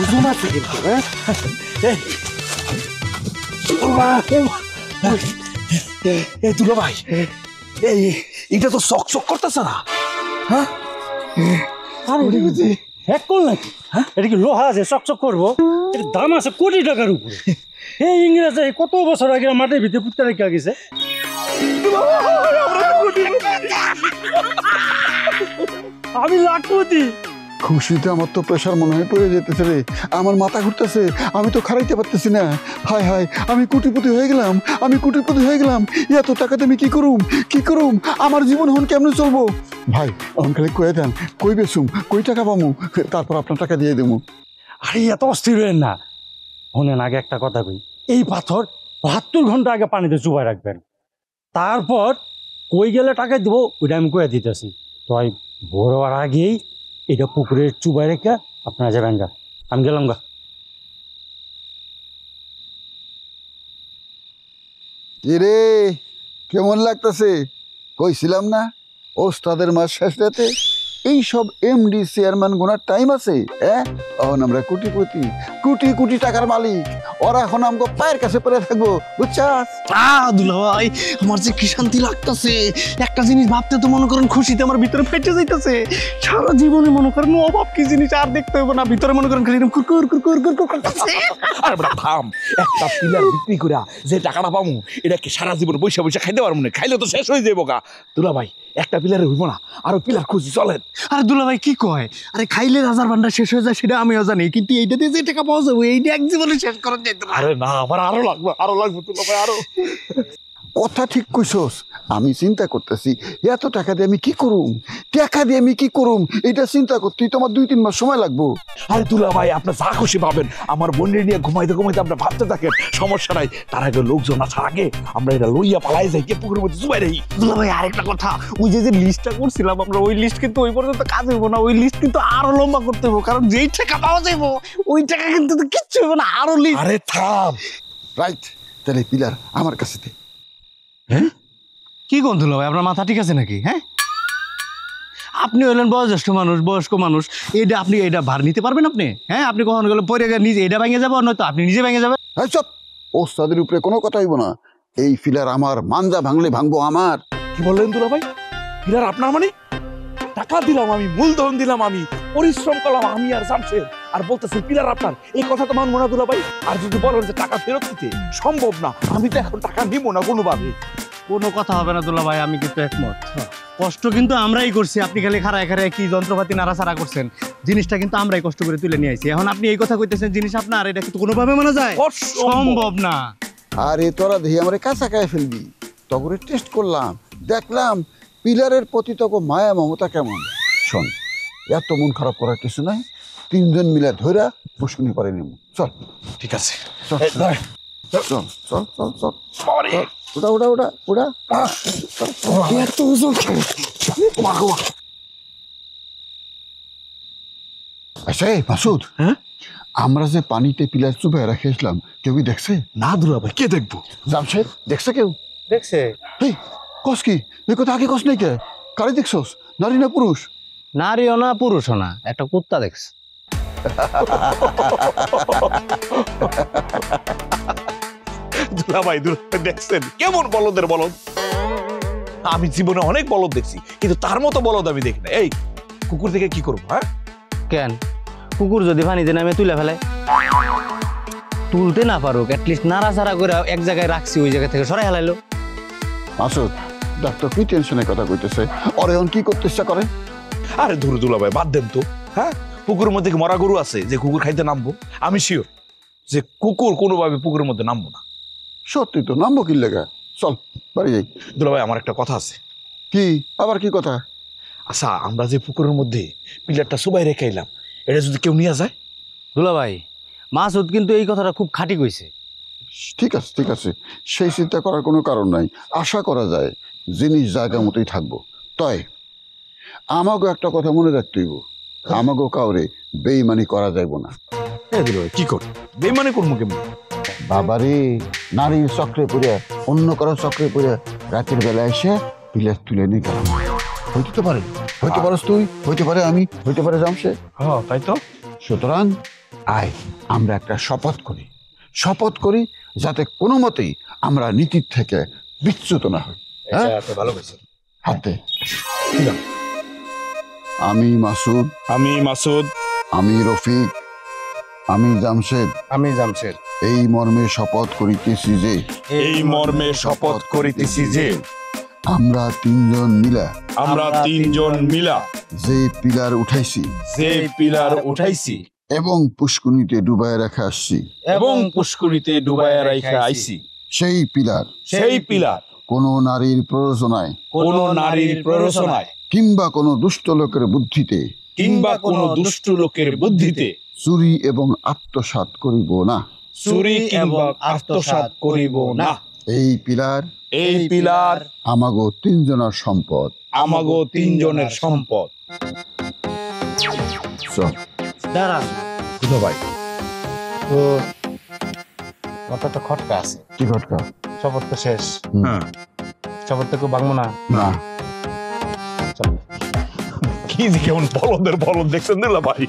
ওজন আছে কিন্তু হ্যাঁ এই দুলা ভাই এটা তো চক চক করতেছে না হ্যাঁ হ্যাক করল নাকি হ্যাঁ এটা কি লোহা আছে চকচক করবো এর দাম আছে কোটি টাকার উপরে এই ইংরেজ কত বছর আগে মাটির ভিতরে পুঁতে রেখে গেছে আমি লাখপতি খুশিতে আমার তো প্রেশার মনে হয় পড়ে যেতেছে রে আমার মাথা ঘুরতেছে আমি তো খারাইতে পারতেছি না হায় হায় আমি কোটিপতি হয়ে গেলাম এত টাকাতে আমি কি করুম আমার জীবন হন কেমনে চলবো ভাই খালি কয়ে দেন কই বেসুম কই টাকা পামু তারপর আপনার টাকা দিয়ে দেবো আরে এত অস্থির হলেন না শোনেন আগে একটা কথা কই এই পাথর 72 ঘন্টা আগে পানিতে চুবাই রাখবেন তারপর কই গেলে টাকা দেবো ওইটা আমি কয়ে দিতেছি তো ভোর হওয়ার আগেই এটা পুকুরের চুবাই রেখে আপনারা যাবেন গা আমি গেলাম গা রে কেমন লাগতেছে কইছিলাম না ওস্তাদের মাস শেষ রাতে এইসব এমডি চেয়ারম্যান গোনার টাইম আছে এখন আমরা কোটিপতি কোটি কোটি টাকার মালিক ওরা এখন আমাকে পায়ের কাছে পড়ে থাকবো বুঝছাস দুলা ভাই আমার যে কি শান্তি লাগতেছে একটা জিনিস ভাবতে তো মনে করেন খুশিতে আমার ভিতরে ফেটে যাইতেছে সারা জীবনে মনে করেন অভাব কি জিনিস আর দেখতে হবে না ভিতরে মনে করেন খালি কুরকুর কুরকুর কুরকুর করতেছে আরে বড় থাম একটা পিলার বিক্রি কইরা যে টাকাটা পামু এটা কি সারা জীবন বৈশা বৈশা খাইতে পারবো না খাইলে তো শেষ হয়ে যাবো গা দুলা ভাই একটা পিলারে হইব না আরো পিলার খুঁজি চলেন আরে দুলা ভাই কি কয় আরে খাইলে রাজার ভান্ডার শেষ হয়ে যায় সেটা আমিও জানি কিন্তু এইটা দিয়ে যে টাকা পাওয়া যাবে এইটা এক জীবনে শেষ করা যেত না আরে না আমার আরো লাগবে দুলা ভাই আরো কথা ঠিক কইছস আমি চিন্তা করতেছি এত টাকা দিয়ে আমি কি করুম এটা চিন্তা করতেই তো আমার 2-3 মাস সময় লাগবো আরে দুলা ভাই আপনার যা খুশি পাবেন আমার বোনের নিয়ে ঘুমাইতে আপনার ভাবতে থাকেন সমস্যা নাই তার আগে লোকজন আছে আগে আমরা এটা লইয়া পালাই যাই কে পুকুরের মধ্যে চুবাই রাখি দুলা ভাই আরেকটা কথা ওই যে লিস্টটা করছিলাম আমরা ওই লিস্ট কিন্তু ওই পর্যন্ত কাজ হইব না ওই লিস্ট কিন্তু আরো লম্বা করতে হবে কারণ যেই টাকা পাওয়া যাইবো ওই টাকা কিন্তু তো কিচ্ছু হবে না আরো লিস্ট আরে থাম রাইট তাহলে পিলার আমার কাছে দে হ্যাঁ কি কোন দুলা ভাই আপনার মাথা ঠিক আছে নাকি হ্যাঁ আপনি হলেন বয়স্ক মানুষ এটা আপনি এটা ভার নিতে পারবেন আপনি হ্যাঁ আপনি কখন গেলে পরে নিজে এটা ভেঙে যাবো নয়তো আপনি নিজে ভেঙে যাবেন হ্যাঁ সব ওস্তাদের উপরে কোনো কথা হইব না এই পিলার আমার মানজা ভাঙলে ভাঙবো আমার কি বললেন দুলা ভাই পিলার আপনার মানে টাকা দিলাম আমি মূলধন দিলাম আমি পরিশ্রম করলাম আমি আর জামশেদ আর বলতেছেন পিলার আপনার এই কথা তো মানবো না দুলা ভাই আর যদি বলেন যে টাকা ফেরত দিতে সম্ভব না আমি তো এখন টাকা নিবো না কোনোভাবে কোনো কথা হবে না দুলা ভাই আমি কিন্তু একমত কষ্ট কিন্তু আমরাই করছি আপনি খালি খাড়ায় কি যন্ত্রপাতি নাড়াচাড়া করছেন জিনিসটা কিন্তু আমরাই কষ্ট করে তুলে নিয়ে আইছি এখন আপনি এই কথা কইতেছেন জিনিস আপনার এটা কিন্তু কোনোভাবে মানা যায় সম্ভব না আরে তোরা দেখি আমার কাঁচা খায় ফেলবি তগরে টেস্ট করলাম দেখলাম পিলারের প্রতি তক মায়া মমতা কেমন শোন এত মন খারাপ করার কিছু নাই 3 জন মিলে ধইরা পুষ্কুনি করে নেব চল ঠিক আছে চল চল চল চল চল ওটা আচ্ছা মাসুদ হ্যাঁ আমরা যে পানিতে পিলার চুপায় রেখেছিলাম কেউ দেখছে না দুলা ভাই কে দেখবো জামশেদ দেখছে কেউ দেখছে এই কস কি এই কথা আগে কস নাই কে কারে দেখছস নারী না পুরুষ নারীও না পুরুষও না একটা কুত্তা দেখছে দুলা ভাই দেখছেন কেমন বলদের বলদ আমি জীবনে অনেক বলদ দেখছি কিন্তু তার মতো বলদ আমি দেখি না এই কুকুর থেকে কি করবো হ্যাঁ কেন কুকুর যদি পানিতে নামে তুলে ফেলে তুলতে না পারুক অ্যাটলিস্ট নাড়াচাড়া করে এক জায়গায় রাখছি ওই জায়গা থেকে সরাই হেলাইলো মাসুদ ডাক্তার কি টেনশনের কথা কইতেছে ওর এখন কি করতে ইচ্ছা করে আরে ধরু দুলা ভাই বাদ দেন তো হ্যাঁ পুকুরের মধ্যে কি মরা গরু আছে যে কুকুর খাইতে নামবো আমি শিওর যে কুকুর কোনোভাবে পুকুরের মধ্যে নামবো না সত্যি তো নামবো কি লেগা চল বাড়ি যাই দুলা ভাই আমার একটা কথা আছে কি আবার কি কথা আচ্ছা আমরা যে পুকুরের মধ্যে পিলারটা সবাই রেখে এলাম এটা যদি কেউ নিয়ে যায় দুলা ভাই মাসুদ কিন্তু এই কথাটা খুব খাঁটি কইছে ঠিক আছে সেই চিন্তা করার কোনো কারণ নাই আশা করা যায় জিনিস জায়গা মতোই থাকবো তাই আমাকেও একটা কথা মনে রাখতে হইব আমাকেও কাউরে বেইমানি করা যাইব না কি কর বেইমানি করবো কেমন বাবারে নারীর চক্রে পড়ে অন্য কারো চক্রে পড়ে রাতের বেলা এসে পিলার তুলে নিয়ে গেলাম হইতে পারে হইতে পারস তুই হইতে পারে আমি হইতে পারে জামশেদ হ্যাঁ তাই তো সুতরাং আয় আমরা একটা শপথ করি যাতে কোনো মতেই আমরা নীতির থেকে বিচ্যুত না হই। হ্যাঁ, ভালো কইছেন। হাতে আমি মাসুদ, আমি রফিক, আমি জামশেদ এই মর্মে শপথ করিতেছি যে আমরা তিনজন মিলা যে পিলার উঠাইছি এবং পুষ্কুনিতে ডুবায় রেখে আসছি সেই পিলার কোন নারীর প্ররোচনায় কিংবা কোন দুষ্ট লোকের বুদ্ধিতে চুরি এবং আত্মসাৎ করিব না। এই পিলার আমাগো তিনজনের সম্পদ। চল। দাঁড়ান দুলা ভাই, তো কথা তো খটকা আছে। কি ঘটকা? শপথ তো শেষ, হ্যাঁ। শপথ তো কেউ ভাঙবো না। না, চল। কি যে কেমন বলদ দেখছেন দুলা ভাই?